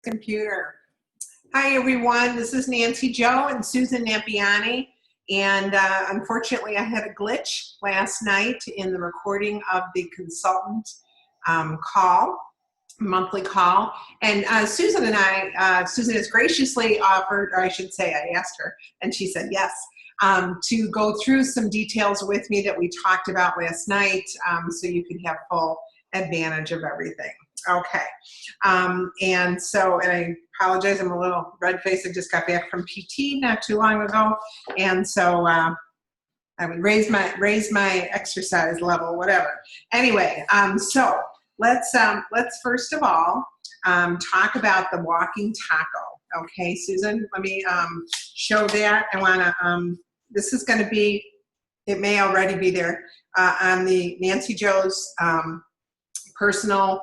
Computer. Hi everyone, this is Nancy Joe and Susan Nampiani, and unfortunately I had a glitch last night in the recording of the consultant monthly call, and Susan and I, Susan has graciously offered, or I should say I asked her, and she said yes, to go through some details with me that we talked about last night, so you can have full advantage of everything. Okay, and I apologize, I'm a little red-faced. I just got back from PT not too long ago, and so I would raise my exercise level, whatever. Anyway, so let's first of all talk about the walking taco. Okay, Susan, let me show that. I want to. This is going to be. It may already be there on the Nancy Joe's personal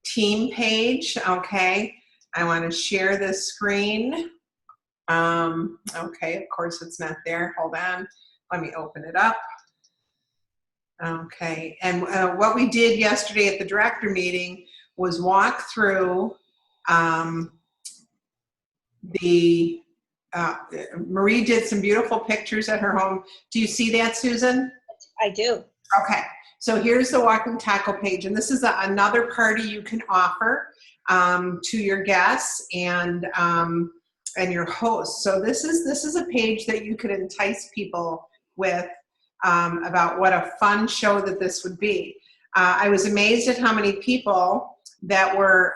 team page. Okay, I want to share this screen. Okay, of course it's not there. Hold on, let me open it up. Okay, and what we did yesterday at the director meeting was walk through Marie did some beautiful pictures at her home. Do you see that, Susan? I do. Okay, so here's the walking taco page, and this is another party you can offer to your guests and your hosts. So this is a page that you could entice people with about what a fun show that this would be. I was amazed at how many people that were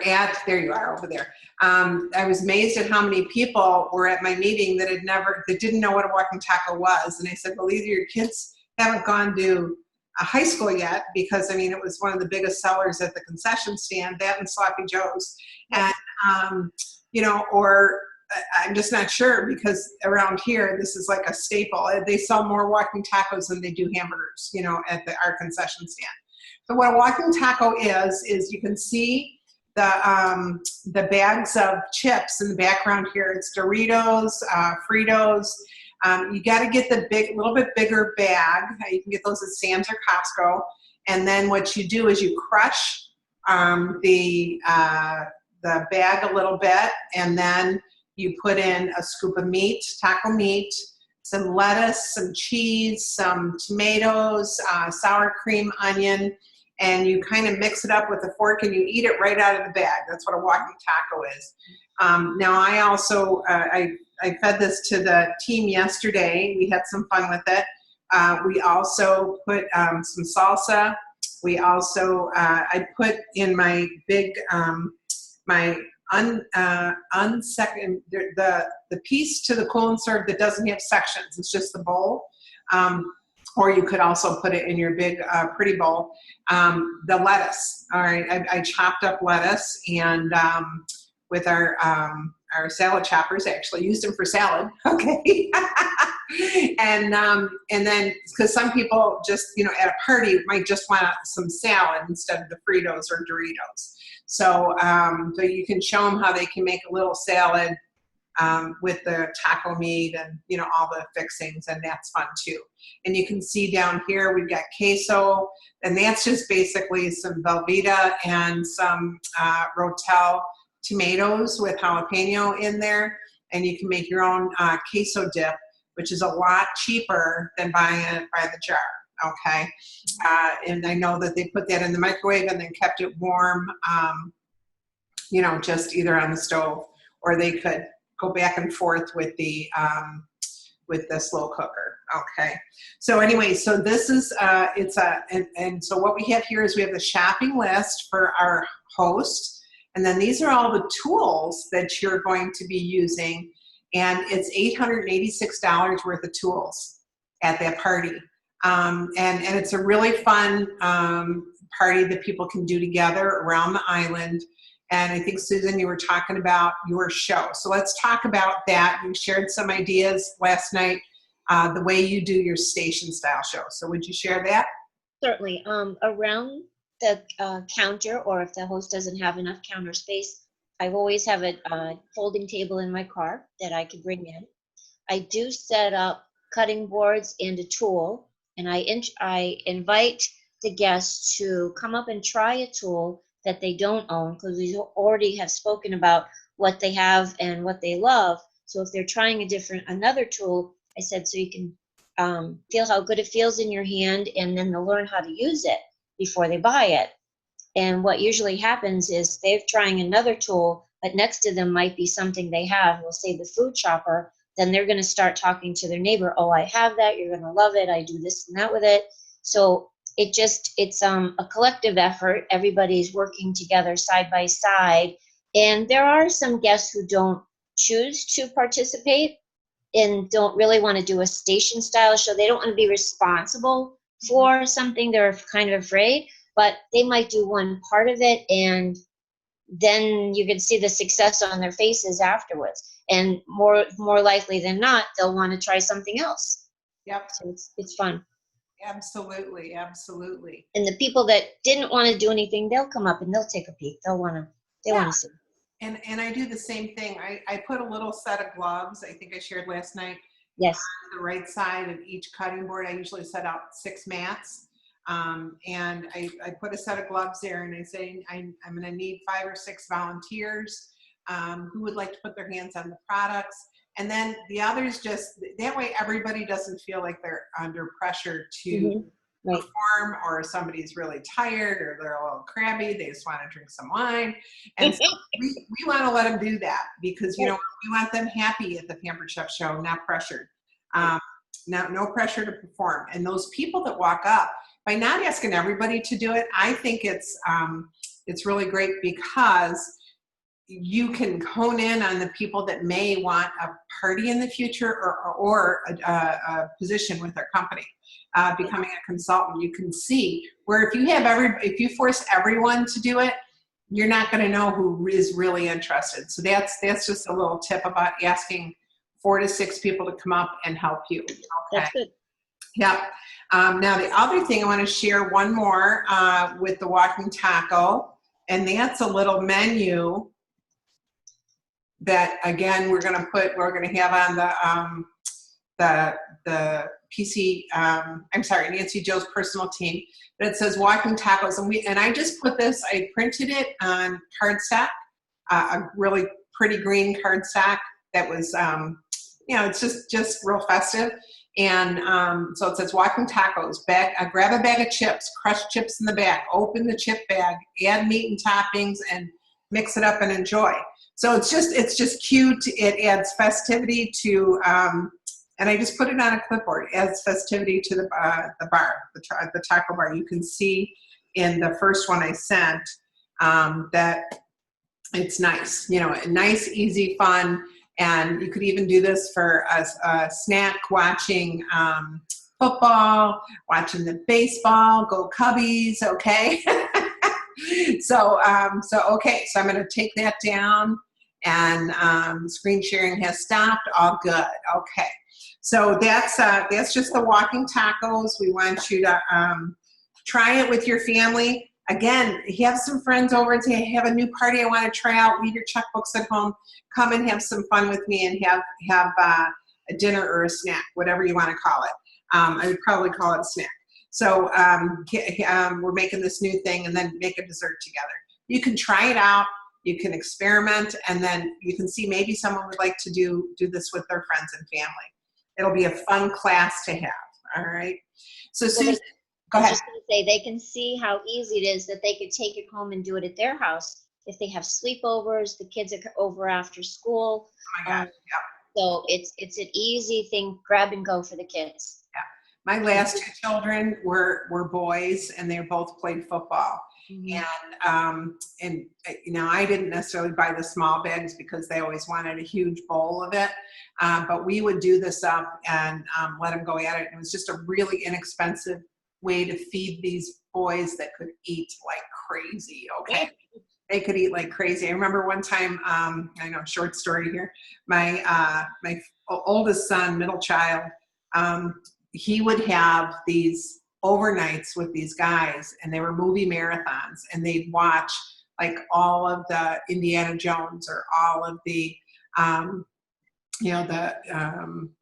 at, there you are over there. I was amazed at how many people were at my meeting that didn't know what a walking taco was. And I said, well, either your kids haven't gone to a high school yet, because I mean, it was one of the biggest sellers at the concession stand, that and Sloppy Joe's. And, or I'm just not sure, because around here, this is like a staple. They sell more walking tacos than they do hamburgers, at our concession stand. So what a walking taco is you can see the bags of chips in the background here. It's Doritos, Fritos. You got to get the little bit bigger bag. You can get those at Sam's or Costco. And then what you do is you crush the bag a little bit, and then you put in a scoop of meat, taco meat, some lettuce, some cheese, some tomatoes, sour cream, onion, and you kind of mix it up with a fork and you eat it right out of the bag. That's what a walking taco is. Now I also, I fed this to the team yesterday. We had some fun with it. We also put some salsa. We also, I put in my big, the piece to the cool and serve that doesn't have sections. It's just the bowl. Or you could also put it in your big, pretty bowl. The lettuce, all right, I chopped up lettuce, and with our salad choppers, I actually used them for salad, okay? and then, because some people just, at a party might just want some salad instead of the Fritos or Doritos. So, so you can show them how they can make a little salad with the taco meat and all the fixings, and that's fun too. And you can see down here we've got queso, and that's just basically some Velveeta and some Rotel tomatoes with jalapeno in there, and you can make your own queso dip, which is a lot cheaper than buying it by the jar. Okay, and I know that they put that in the microwave and then kept it warm, just either on the stove, or they could go back and forth with the slow cooker. Okay. So anyway, so this is and so what we have here is we have the shopping list for our host, and then these are all the tools that you're going to be using, and it's $886 worth of tools at that party, and it's a really fun party that people can do together around the island. And I think, Susan, you were talking about your show. So let's talk about that. You shared some ideas last night, the way you do your station style show. So would you share that? Certainly. Around the counter, or if the host doesn't have enough counter space, I always have a folding table in my car that I can bring in. I do set up cutting boards and a tool, and I invite the guests to come up and try a tool that they don't own, because we already have spoken about what they have and what they love. So if they're trying another tool, I said, so you can feel how good it feels in your hand, and then they'll learn how to use it before they buy it. And what usually happens is they're trying another tool, but next to them might be something they have. We'll say the food shopper. Then they're going to start talking to their neighbor. Oh, I have that. You're going to love it. I do this and that with it. So it's a collective effort. Everybody's working together side by side. And there are some guests who don't choose to participate and don't really want to do a station style show. They don't want to be responsible for something. They're kind of afraid, but they might do one part of it, and then you can see the success on their faces afterwards. And more likely than not, they'll want to try something else. Yep. So it's fun. Absolutely. Absolutely. And the people that didn't want to do anything, they'll come up and they'll take a peek. They want to see. And I do the same thing. I put a little set of gloves, I think I shared last night, Yes. on the right side of each cutting board. I usually set out 6 mats. And I put a set of gloves there, and I say, I'm going to need 5 or 6 volunteers who would like to put their hands on the products. And then the others that way everybody doesn't feel like they're under pressure to perform, or somebody's really tired, or they're a little crabby, they just want to drink some wine. And so we want to let them do that, because, we want them happy at the Pampered Chef Show, not pressured. No pressure to perform. And those people that walk up, by not asking everybody to do it, I think it's really great, because you can hone in on the people that may want a party in the future, or a position with their company, becoming a consultant. You can see where if you force everyone to do it, you're not going to know who is really interested. So that's just a little tip about asking 4 to 6 people to come up and help you. Okay. That's good. Yep. Now the other thing I want to share, one more with the Walking Taco, and that's a little menu that, again, we're going to have on the PC. I'm sorry, Nancy Joe's personal team. But it says Walking Tacos, and I just put this. I printed it on cardstock, a really pretty green cardstock that was, it's just real festive. And so it says Walking Tacos. Grab a bag of chips, crushed chips in the bag, open the chip bag, add meat and toppings, and mix it up and enjoy. So it's just cute. It adds festivity to, and I just put it on a clipboard. It adds festivity to the bar, the taco bar. You can see in the first one I sent that it's nice, nice, easy, fun. And you could even do this for a snack, watching football, watching the baseball, go Cubbies, okay? So I'm going to take that down, and screen sharing has stopped. All good. Okay. So that's just the Walking Tacos. We want you to try it with your family. Again, have some friends over and say, I have a new party I want to try out. Leave your checkbooks at home. Come and have some fun with me, and have a dinner or a snack, whatever you want to call it. I would probably call it a snack. So we're making this new thing, and then make a dessert together. You can try it out. You can experiment, and then you can see maybe someone would like to do this with their friends and family. It'll be a fun class to have. All right. So Susan, go ahead. I was just going to say, they can see how easy it is that they could take it home and do it at their house. If they have sleepovers, the kids are over after school. Oh my gosh, yeah. So it's an easy thing, grab and go for the kids. Yeah. My last 2 children were boys, and they both played football. Mm-hmm. And I didn't necessarily buy the small bags because they always wanted a huge bowl of it. But we would do this up and let them go at it. And it was just a really inexpensive way to feed these boys that could eat like crazy. Okay. They could eat like crazy. I remember one time, I know, short story here. My oldest son, middle child, he would have these overnights with these guys, and they were movie marathons, and they'd watch like all of the Indiana Jones, or all of the,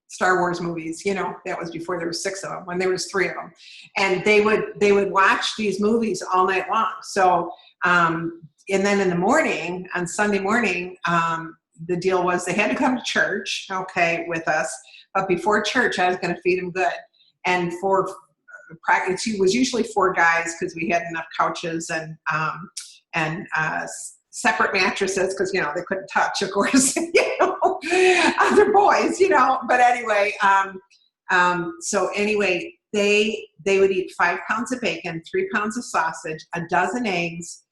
Star Wars movies. That was before there were 6 of them, when there was 3 of them. And they would watch these movies all night long. So And then in the morning, on Sunday morning, the deal was they had to come to church, okay, with us. But before church, I was going to feed them good. And for practice, it was usually 4 guys because we had enough couches and separate mattresses because, you know, they couldn't touch, of course, you know, other boys, you know. But anyway, so anyway, they would eat 5 pounds of bacon, 3 pounds of sausage, a dozen eggs,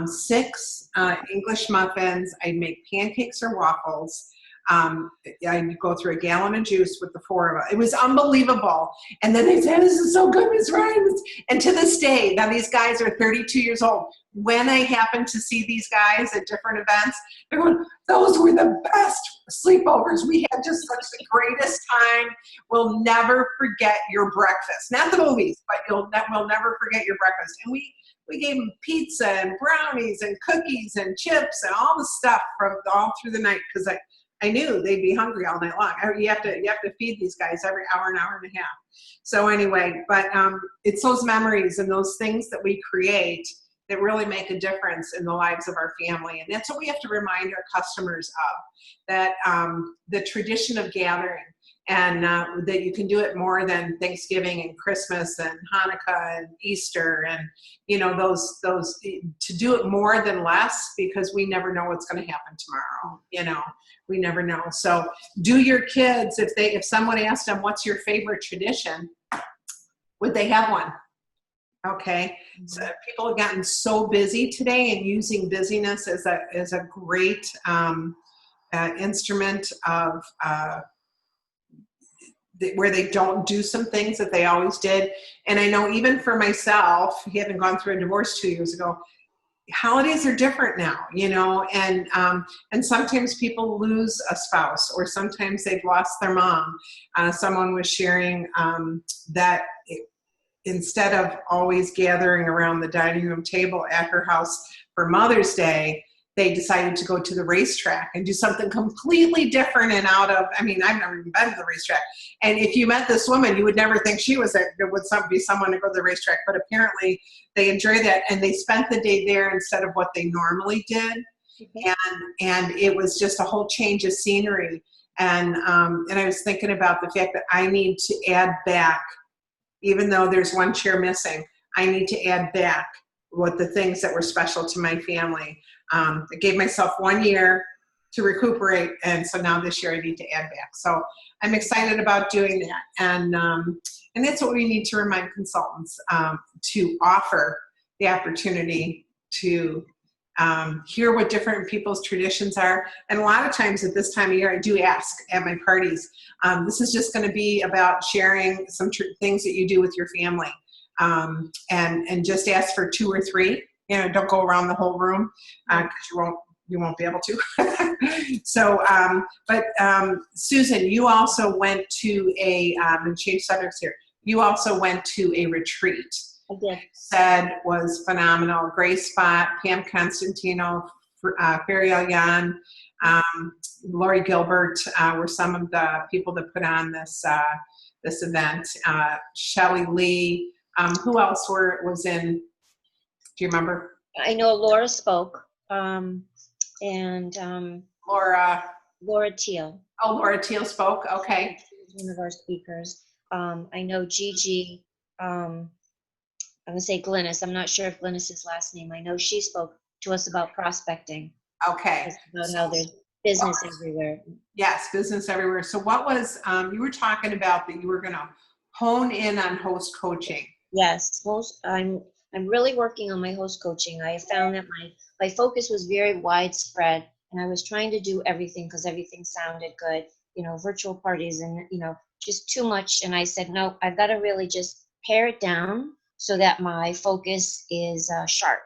6 English muffins. I'd make pancakes or waffles. I'd go through a gallon of juice with the 4 of us. It was unbelievable. And then they said, "This is so good, Miss Ryan." And to this day, now these guys are 32 years old. When I happen to see these guys at different events, they're going, "Those were the best sleepovers. We had just such the greatest time. We'll never forget your breakfast." Not the movies, but we'll never forget your breakfast. And we gave them pizza and brownies and cookies and chips and all the stuff from all through the night because I knew they'd be hungry all night long. You have to feed these guys every hour, an hour and a half. So anyway, but it's those memories and those things that we create that really make a difference in the lives of our family. And that's what we have to remind our customers of, that the tradition of gathering, and that you can do it more than Thanksgiving and Christmas and Hanukkah and Easter, and you know, those to do it more than less, because we never know what's going to happen tomorrow. You know, we never know. So do your kids, if someone asked them what's your favorite tradition, would they have one? Okay. So people have gotten so busy today, and using busyness as a great instrument of where they don't do some things that they always did. And I know even for myself, having gone through a divorce 2 years ago, holidays are different now, you know, and sometimes people lose a spouse, or sometimes they've lost their mom. Someone was sharing that instead of always gathering around the dining room table at her house for Mother's Day, they decided to go to the racetrack and do something completely different and out of, I mean, I've never even been to the racetrack. And if you met this woman, you would never think she was there would be someone to go to the racetrack, but apparently they enjoy that. And they spent the day there instead of what they normally did. And it was just a whole change of scenery. And I was thinking about the fact that I need to add back, even though there's one chair missing, I need to add back what the things that were special to my family. I gave myself 1 year to recuperate, and so now this year I need to add back. So I'm excited about doing that, and that's what we need to remind consultants, to offer the opportunity to hear what different people's traditions are. And a lot of times at this time of year, I do ask at my parties, this is just going to be about sharing some things that you do with your family, and just ask for 2 or 3. You know, don't go around the whole room because you won't be able to. So, but Susan, you also went to and change subjects here. You also went to a retreat. I did. Said was phenomenal. Grace Spot, Pam Constantino, Ferial Yan, Lori Gilbert were some of the people that put on this event. Shelley Lee. Who else was in? Do you remember? I know Laura spoke, and Laura Teal. Oh, Laura Teal spoke. Okay. She was one of our speakers. I know Gigi. I'm gonna say Glynis. I'm not sure if Glynis's last name. I know she spoke to us about prospecting. Okay. About how there's business everywhere. Yes, business everywhere. So what was you were talking about that you were going to hone in on host coaching? Yes, I'm really working on my host coaching. I found that my focus was very widespread, and I was trying to do everything because everything sounded good, you know, virtual parties and, you know, just too much. And I said, no, I've got to really just pare it down so that my focus is sharp.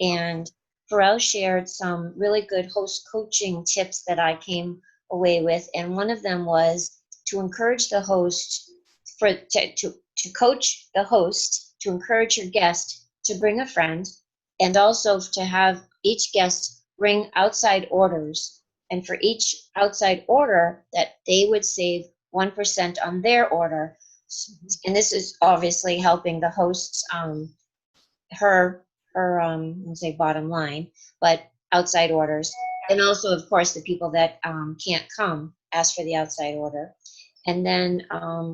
And Pharrell shared some really good host coaching tips that I came away with. And one of them was to encourage the host to coach the host, to encourage your guest to bring a friend, and also to have each guest bring outside orders. And for each outside order, that they would save 1% on their order. And this is obviously helping the hosts, her let's say bottom line, but outside orders. And also, of course, the people that can't come ask for the outside order. And then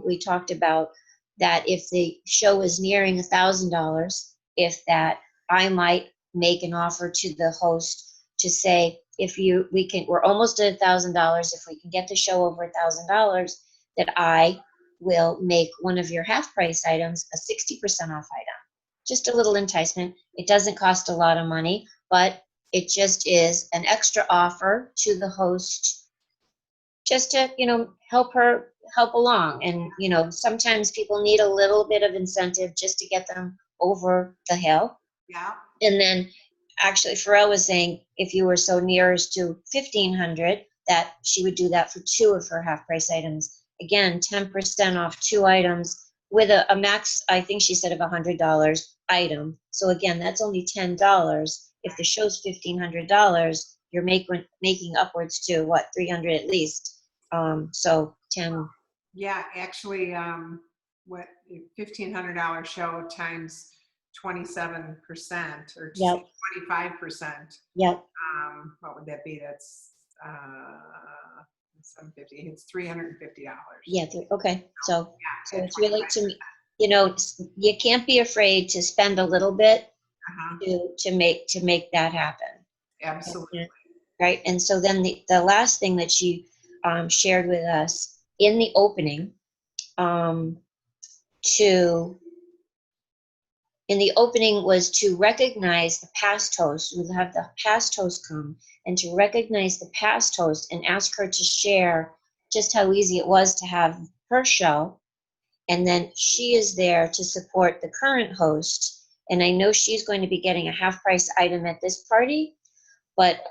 we talked about that if the show is nearing $1,000, if that I might make an offer to the host to say, if we're almost at $1,000. If we can get the show over $1,000, that I will make one of your half price items a 60% off item. Just a little enticement. It doesn't cost a lot of money, but it just is an extra offer to the host just to, help along. And, sometimes people need a little bit of incentive just to get them over the hill. Yeah. And then actually Pharrell was saying if you were so near as to 1,500, that she would do that for 2 of her half price items. Again, 10% off 2 items with a max, I think she said, of $100 item. So again, that's only $10. If the show's $1,500, you're making upwards to what, 300 at least. So 10. Yeah, actually, what $1,500 show times 27% or Yep. 25%. Yep. What would that be? That's 750. It's $350. Yeah. Okay. So Yeah, it's really, to me, you can't be afraid to spend a little bit to make that happen. Absolutely. Right. And so then the last thing that she shared with us in the opening, was to recognize the past host. We'll have the past host come and to recognize the past host and ask her to share just how easy it was to have her show. And then she is there to support the current host. And I know she's going to be getting a half price item at this party, but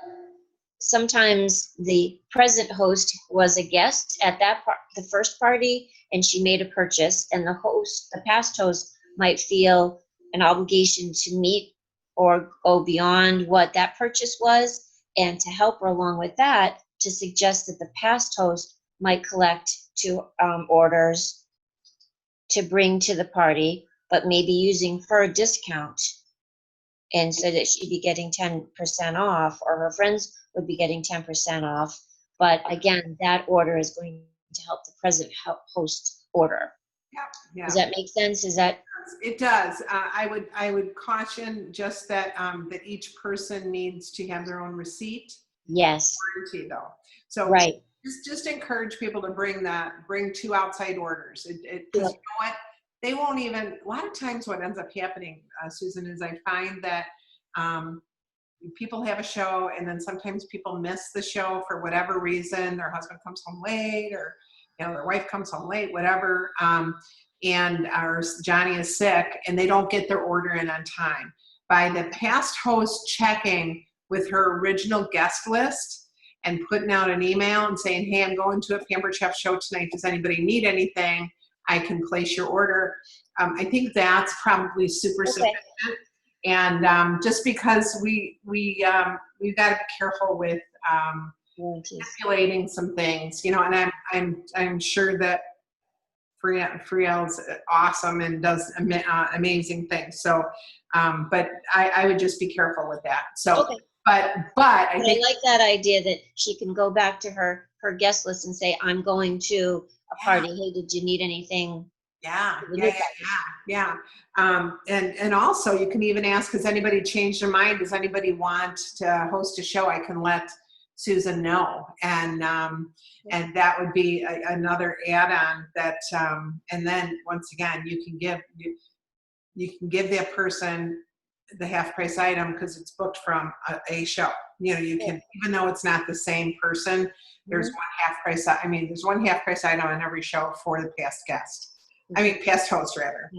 sometimes the present host was a guest at the first party, and she made a purchase, and the past host might feel an obligation to meet or go beyond what that purchase was, and to help her along with that, to suggest that the past host might collect 2 orders to bring to the party, but maybe using her discount, and so that she'd be getting 10% off, or her friends would be getting 10% off. But again, that order is going to help the present host order. Yeah. Does that make sense? It does. I would caution just that that each person needs to have their own receipt. Yes. Warranty though. So right. Just encourage people to bring 2 outside orders. Because you know what, they won't even. A lot of times, what ends up happening, Susan, is I find that people have a show, and then sometimes people miss the show for whatever reason. Their husband comes home late, or their wife comes home late, whatever. And our Johnny is sick, and they don't get their order in on time. By the past host checking with her original guest list and putting out an email and saying, hey, I'm going to a Pampered Chef show tonight. Does anybody need anything? I can place your order. I think that's probably super sufficient. And just because we've got to be careful with manipulating some things, and I'm sure that Friel's awesome and does amazing things. So, but I would just be careful with that. So, but I like that idea that she can go back to her guest list and say, I'm going to a party. Hey, did you need anything? Yeah. And also you can even ask, has anybody changed their mind? Does anybody want to host a show? I can let Susan know. And that would be another add-on that, and then once again, you can give that person the half price item because it's booked from a show. You can, even though it's not the same person, there's one half price. There's one half price item on every show for the past guest. Past host rather.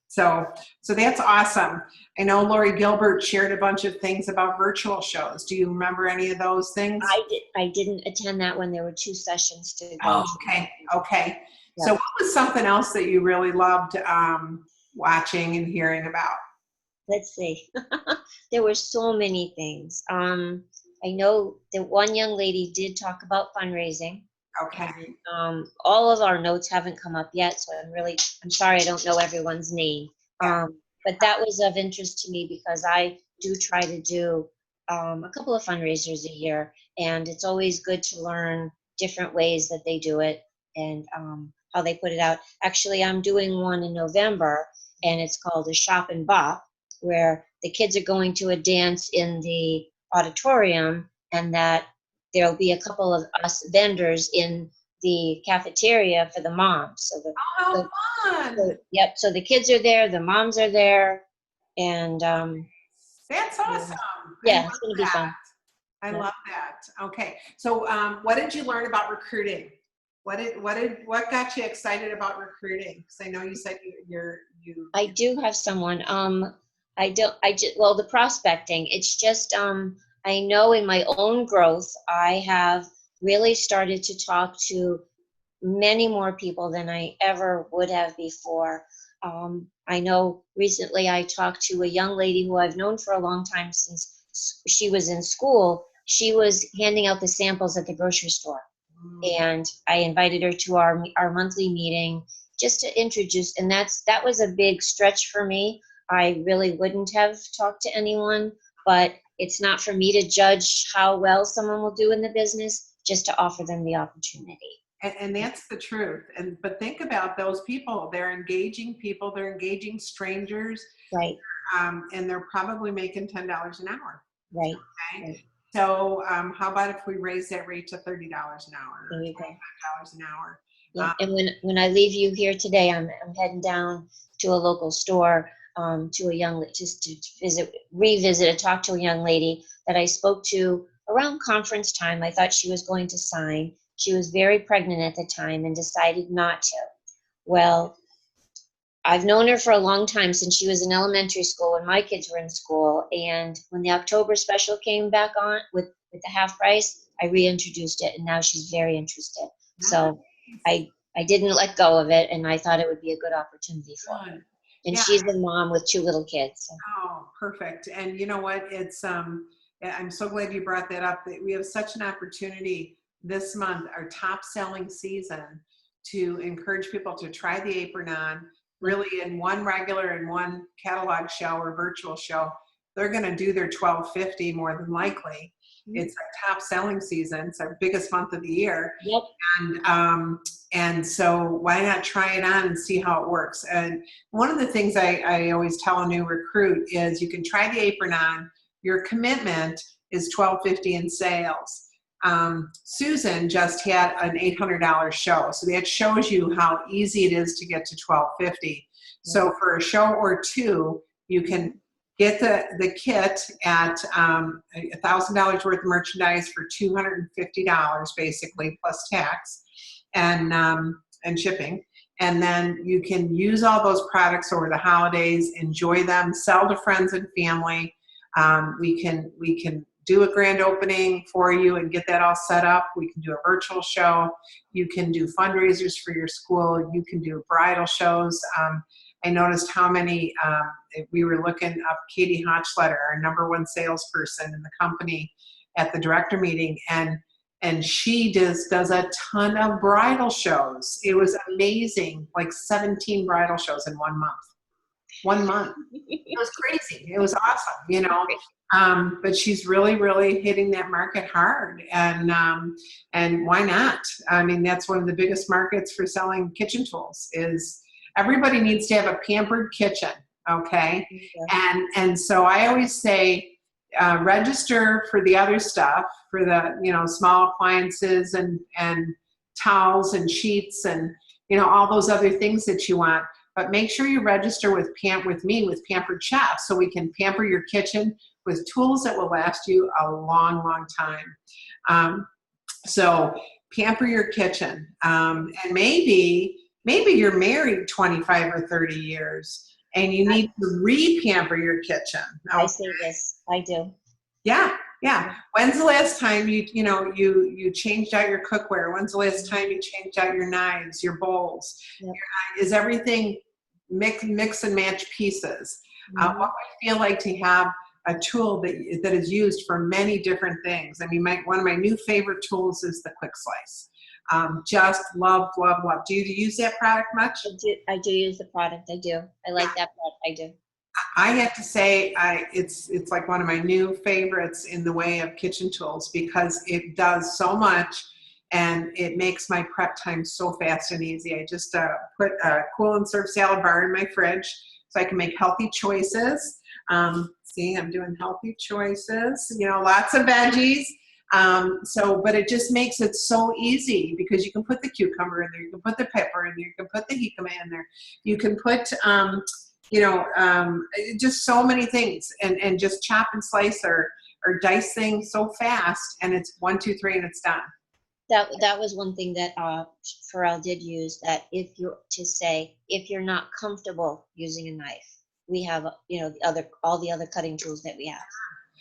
So that's awesome. I know Lori Gilbert shared a bunch of things about virtual shows. Do you remember any of those things? I didn't attend that one. There were 2 sessions to go. Oh, okay. Yeah. So what was something else that you really loved watching and hearing about? Let's see. There were so many things. I know that one young lady did talk about fundraising. Okay. And, all of our notes haven't come up yet, so I'm sorry I don't know everyone's name. Yeah. but that was of interest to me because I do try to do a couple of fundraisers a year, and it's always good to learn different ways that they do it and how they put it out. Actually, I'm doing one in November, and it's called a Shop and Bop, where the kids are going to a dance in the auditorium, and that there'll be a couple of us vendors in the cafeteria for the moms. So Oh, how the fun. yep. So the kids are there, the moms are there, and That's yeah, awesome. I love yeah, it's gonna be that. fun. I Yep. love that. Okay. So, what did you learn about recruiting? What got you excited about recruiting? Because I know you said you. I do have someone. I don't. I just well, the prospecting. It's just I know in my own growth, I have really started to talk to many more people than I ever would have before. I know recently I talked to a young lady who I've known for a long time since she was in school. She was handing out the samples at the grocery store, Mm, and I invited her to our monthly meeting just to introduce. And that was a big stretch for me. I really wouldn't have talked to anyone, but it's not for me to judge how well someone will do in the business, just to offer them the opportunity. and that's the truth. But think about those people. They're engaging people. They're engaging strangers, Right, and they're probably making $10 an hour. right, Okay. right. So, how about if we raise that rate to $30 an hour There or you go. $25 an hour? Yeah, and when I leave you here today, I'm heading down to a local store to a just to revisit and talk to a young lady that I spoke to around conference time. I thought she was going to sign. She was very pregnant at the time and decided not to. Well, I've known her for a long time, since she was in elementary school when my kids were in school. And when the October special came back on with the half price, I reintroduced it, and now she's very interested. Nice. So I didn't let go of it, and I thought it would be a good opportunity for her. Good. And Yeah. she's a mom with 2 little kids. So. Oh, perfect. And you know what? I'm so glad you brought that up. That we have such an opportunity this month, our top selling season, to encourage people to try the apron on, really in one regular and one catalog show or virtual show. They're going to do their 1250 more than likely. It's our top selling season. It's our biggest month of the year. Yep. And and so why not try it on and see how it works? And one of the things I always tell a new recruit is you can try the apron on. Your commitment is $12.50 in sales. Susan just had an $800 show, so that shows you how easy it is to get to $12.50. So for a show or two, you can get the kit at $1,000 worth of merchandise for $250 basically plus tax and shipping. And then you can use all those products over the holidays, enjoy them, sell to friends and family. We can do a grand opening for you and get that all set up. We can do a virtual show. You can do fundraisers for your school. You can do bridal shows. I noticed how many, we were looking up Katie Hochletter, our #1 salesperson in the company, at the director meeting, and she does a ton of bridal shows. It was amazing, like 17 bridal shows in 1 month. 1 month. It was crazy. It was awesome, you know. But she's really, really hitting that market hard, and why not? I mean, that's one of the biggest markets for selling kitchen tools. Is everybody needs to have a pampered kitchen, okay? And so I always say, register for the other stuff, for the small appliances and towels and sheets and all those other things that you want. But make sure you register with me with Pampered Chef, so we can pamper your kitchen with tools that will last you a long, long time. So pamper your kitchen, and maybe you're married 25 or 30 years and you need to re-pamper your kitchen. I say this. I do. Yeah. When's the last time you changed out your cookware? When's the last time you changed out your knives, your bowls? Yep. Is everything mix and match pieces? What would it feel like to have a tool that is used for many different things? I mean, one of my new favorite tools is the Quick Slice. Just love. Do you use that product much? I do use the product. I do. I like that product. I do. I have to say, it's like one of my new favorites in the way of kitchen tools because it does so much and it makes my prep time so fast and easy. I just put a cool and serve salad bar in my fridge so I can make healthy choices. See, I'm doing healthy choices, you know, lots of veggies. But it just makes it so easy because you can put the cucumber in there, you can put the pepper in there, you can put the jicama in there, you can put, just so many things and just chop and slice or dice things so fast and it's 1, 2, 3 and it's done. That was one thing that Pharrell did use, that if you're not comfortable using a knife, we have, all the other cutting tools that we have.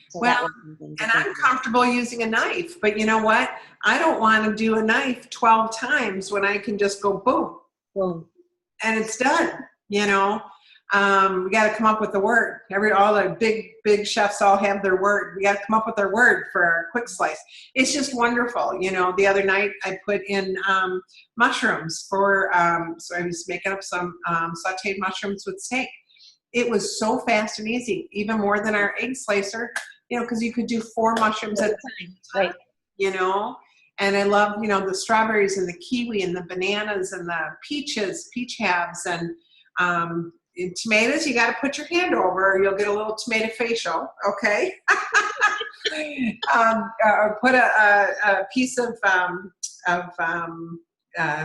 So Well, that was something to and think I'm about. comfortable using a knife, but you know what? I don't want to do a knife 12 times when I can just go boom Boom. and it's done, you know. We got to come up with the word. All the big chefs all have their word. We got to come up with their word for our quick slice. It's just wonderful. You know, the other night I put in mushrooms for, so I was making up some sauteed mushrooms with steak. It was so fast and easy, even more than our egg slicer, you know, because you could do 4 mushrooms at a time, Right. you know. And I love, you know, the strawberries and the kiwi and the bananas and the peach halves and in tomatoes, you got to put your hand over or you'll get a little tomato facial, okay? Or put a piece of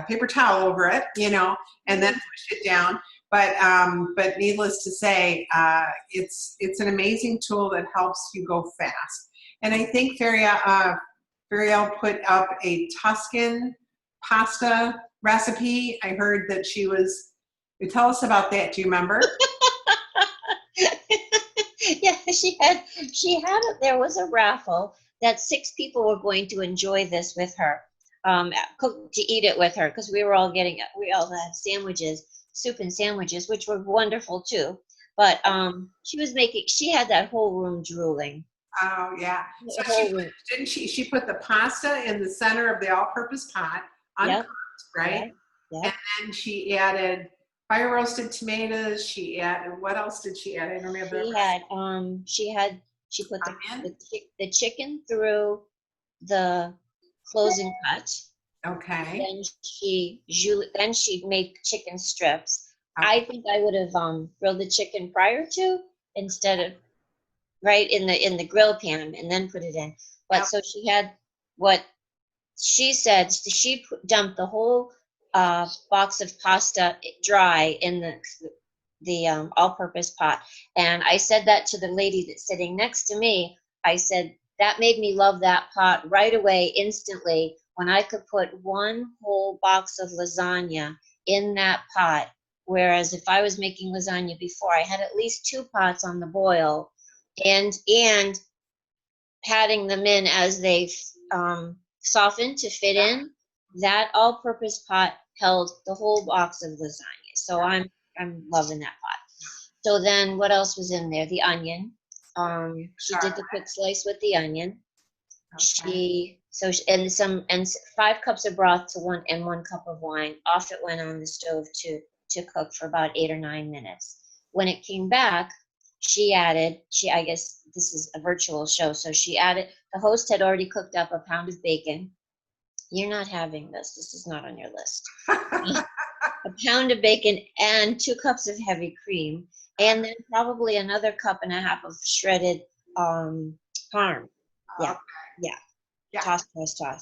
paper towel over it, you know, and then push it down. But needless to say, it's an amazing tool that helps you go fast. And I think Feriel put up a Tuscan pasta recipe. I heard that she was. Tell us about that. Do you remember? Yeah, there was a raffle that 6 people were going to enjoy this with her, to eat it with her, because we all had sandwiches, soup and sandwiches, which were wonderful too. But she had that whole room drooling. Oh yeah. So The whole room. didn't she? She put the pasta in the center of the all-purpose pot, uncooked, Yep, right? yep, And yep. then she added fire roasted tomatoes. She added what else did she add? I don't remember. She put Onion. the chicken through the closing cut. Okay. Then she made chicken strips. Okay. I think I would have grilled the chicken prior to, instead of right in the grill pan and then put it in. But Yep. so she had what she said. She dumped the whole box of pasta dry in the all-purpose pot. And I said that to the lady that's sitting next to me. I said, that made me love that pot right away, instantly, when I could put one whole box of lasagna in that pot. Whereas if I was making lasagna before, I had at least 2 pots on the boil and patting them in as they softened to fit in. That all-purpose pot held the whole box of lasagna. So I'm loving that pot. So then what else was in there? The onion. She did the quick slice with the onion. Okay. And 5 cups of broth to 1 cup of wine. Off it went on the stove to cook for about 8 or 9 minutes. When it came back, I guess this is a virtual show, so the host had already cooked up a pound of bacon. You're not having this. This is not on your list. A pound of bacon and 2 cups of heavy cream, and then probably another cup and a half of shredded parm. Yeah, Okay. yeah. Toss.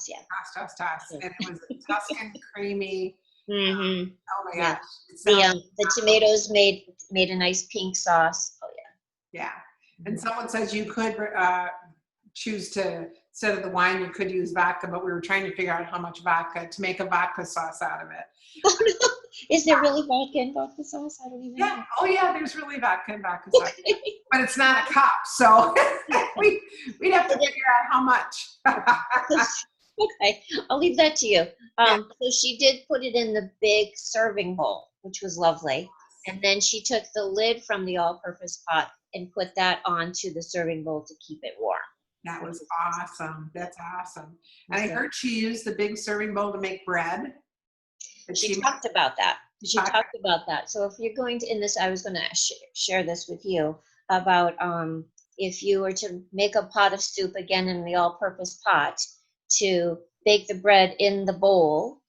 Yeah. Toss. And it was a Tuscan creamy. Mm-hmm. Oh my Yeah. gosh. The tomatoes made a nice pink sauce. Oh yeah. Yeah. And someone says you could choose to, instead of the wine, you could use vodka, but we were trying to figure out how much vodka to make a vodka sauce out of it. Is there really vodka in vodka sauce? I don't even know. Oh yeah, there's really vodka in vodka sauce, but it's not a cup, so we'd have to figure out how much. Okay, I'll leave that to you. So she did put it in the big serving bowl, which was lovely. And then she took the lid from the all-purpose pot and put that onto the serving bowl to keep it warm. That was awesome. That's awesome. And I heard she used the big serving bowl to make bread. She talked about that. because you talked about that. So if you're going to, in this, I was going to share this with you about if you were to make a pot of soup again in the all-purpose pot, to bake the bread in the bowl,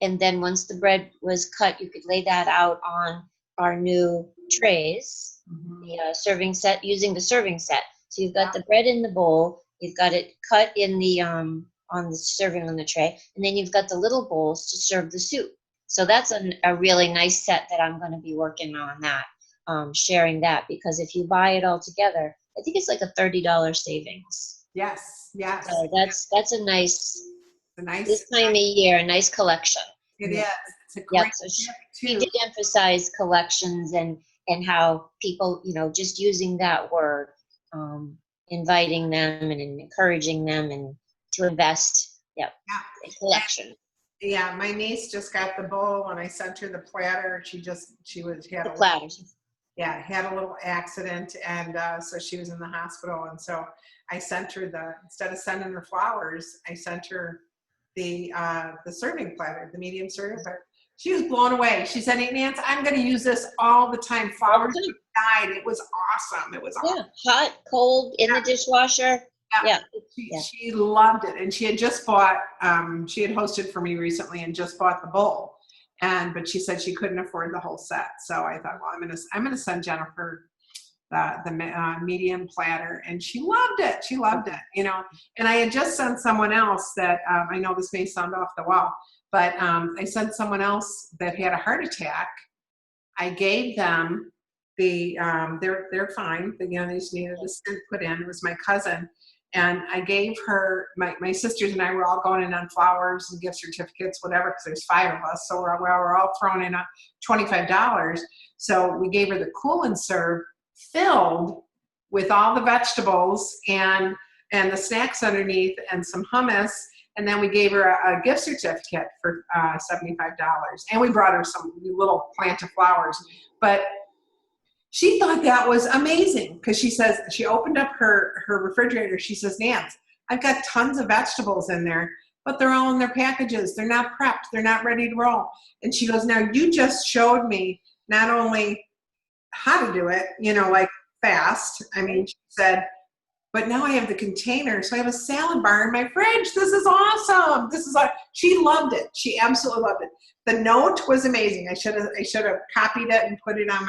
and then once the bread was cut, you could lay that out on our new trays, the serving set, using the serving set. So you've got the bread in the bowl, you've got it cut in the on the serving on the tray, and then you've got the little bowls to serve the soup. So that's a really nice set that I'm going to be working on that, sharing that, because if you buy it all together, I think it's like a $30 savings. Yes, yes. So that's a nice, nice this time of year, a nice collection. It is. It's a great So gift she too. did emphasize collections and how people, just using that word, inviting them and encouraging them and to invest. Yep. Yeah. A collection. Yeah, my niece just got the bowl when I sent her the platter. She had The platters. had a little accident, and so she was in the hospital. And so I sent her instead of sending her flowers, I sent her the serving platter, the medium serving platter. She was blown away. She said, "Hey, Nance, I'm going to use this all the time. Flowers died. It was awesome. It was awesome. Hot, cold, in the dishwasher." Yeah. She loved it, and she had just bought. She had hosted for me recently, and just bought the bowl, but she said she couldn't afford the whole set. So I thought, well, I'm gonna send Jennifer the medium platter, and she loved it. She loved it, And I had just sent someone else that I know this may sound off the wall, but I sent someone else that had a heart attack. I gave them they're fine. They just needed a stent put in. It was my cousin. And I gave her, my sisters and I were all going in on flowers and gift certificates, whatever, because there's 5 of us. So we're all throwing in $25. So we gave her the Cool and Serve filled with all the vegetables and the snacks underneath and some hummus. And then we gave her a gift certificate for $75. And we brought her some little plant of flowers. But she thought that was amazing, because she says, she opened up her refrigerator. She says, "Nance, I've got tons of vegetables in there, but they're all in their packages. They're not prepped. They're not ready to roll." And she goes, "Now you just showed me not only how to do it, like fast." I mean, she said, "But now I have the container, so I have a salad bar in my fridge. This is awesome. She loved it. She absolutely loved it. The note was amazing. I should have copied it and put it on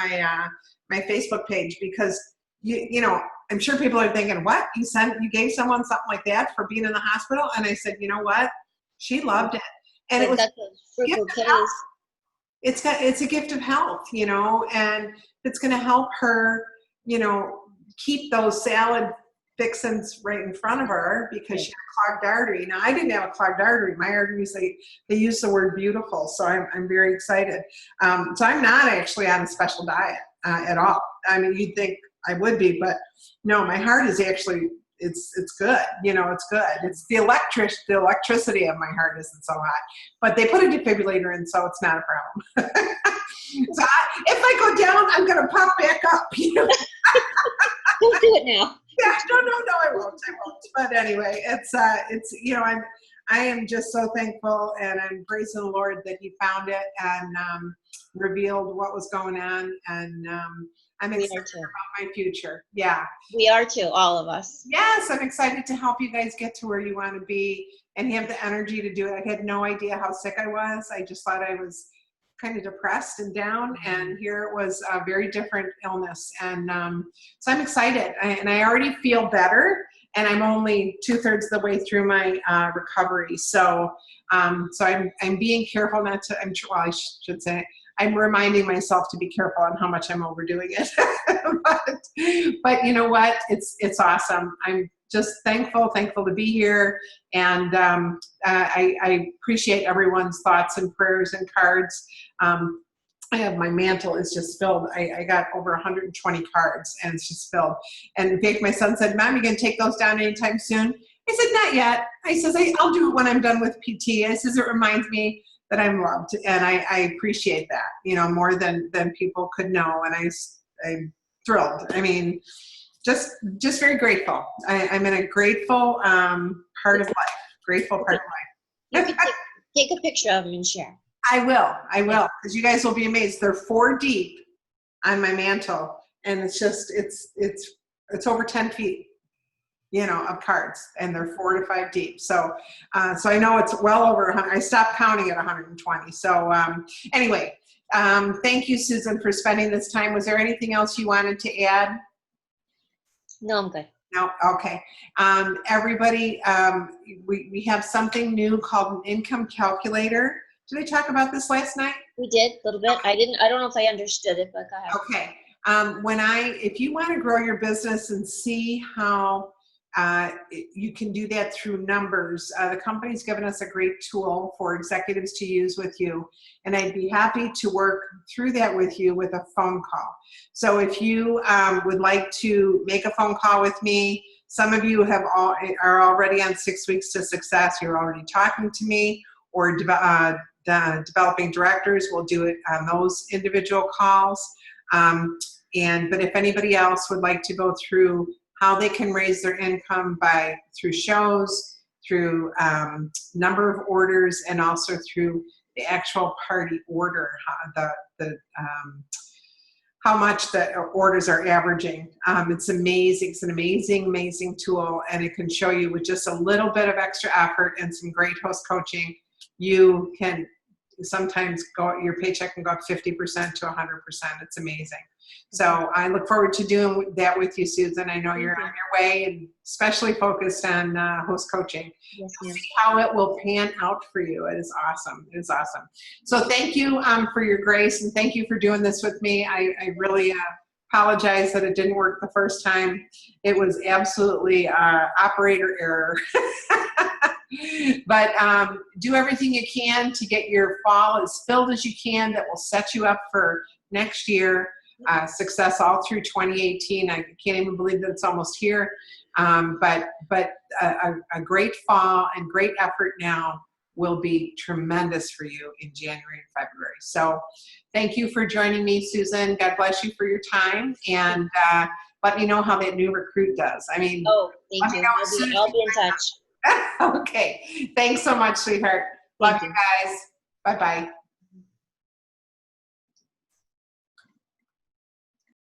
my Facebook page, because I'm sure people are thinking, "What? You gave someone something like that for being in the hospital?" And I said, "You know what? She loved it." And it was it's a gift of health, and it's going to help her, keep those salad fixins right in front of her, because she had a clogged artery. Now, I didn't have a clogged artery. My arteries, they use the word beautiful. So I'm very excited. So I'm not actually on a special diet at all. I mean, you'd think I would be, but no, my heart is actually, it's good. It's good. It's the electricity of my heart isn't so hot, but they put a defibrillator in, so it's not a problem. So if I go down, I'm going to pop back up. Don't do it now. Yeah, no, I won't. But anyway, it's I am just so thankful, and I'm praising the Lord that He found it and revealed what was going on, and I'm excited about my future. Yeah, we are too, all of us. Yes, I'm excited to help you guys get to where you want to be and have the energy to do it. I had no idea how sick I was. I just thought I was kind of depressed and down, and here it was a very different illness, and so I'm excited, and I already feel better, and I'm only 2/3 of the way through my recovery. So I'm being careful not to. I should say I'm reminding myself to be careful on how much I'm overdoing it. but you know what? It's awesome. I'm just thankful to be here, and I appreciate everyone's thoughts and prayers and cards. I have, my mantle is just filled. I got over 120 cards, and it's just filled. And in fact, my son said, "Mom, you gonna take those down anytime soon?" I said, "Not yet." I says, "I'll do it when I'm done with PT." I says, "It reminds me that I'm loved," and I appreciate that, more than people could know. And I'm thrilled. I mean, just very grateful. I'm in a grateful part of life. Grateful part of life. You can take a picture of them and share. I will, because you guys will be amazed. They're 4 deep on my mantle, and it's just it's over 10 feet, of cards, and they're 4 to 5 deep. So so I know it's well over 100. I stopped counting at 120. So anyway, thank you, Susan, for spending this time. Was there anything else you wanted to add? No, I'm good. No, okay. Everybody, we have something new called an income calculator. Did I talk about this last night? We did a little bit. I don't know if I understood it, but go ahead. Okay. If you want to grow your business and see how you can do that through numbers, the company's given us a great tool for executives to use with you, and I'd be happy to work through that with you with a phone call. So if you would like to make a phone call with me, some of you are already on 6 Weeks to Success. You're already talking to me, or the developing directors will do it on those individual calls. But if anybody else would like to go through how they can raise their income through shows, through number of orders, and also through the actual party order, how much the orders are averaging. It's amazing. It's an amazing tool, and it can show you with just a little bit of extra effort and some great host coaching, you can sometimes your paycheck can go up 50% to 100%. It's amazing. So I look forward to doing that with you, Susan. I know you're on your way, and especially focused on host coaching. Yes, You'll ma'am. see how it will pan out for you. It is awesome. It is awesome. So thank you for your grace, and thank you for doing this with me. I really apologize that it didn't work the first time. It was absolutely operator error. But do everything you can to get your fall as filled as you can. That will set you up for next year. Success all through 2018. I can't even believe that it's almost here. But a great fall and great effort now will be tremendous for you in January and February. So thank you for joining me, Susan. God bless you for your time. And let me know how that new recruit does. I mean, thank you. I'll be in touch. Okay. Thanks so much, sweetheart. Love you guys. Bye-bye.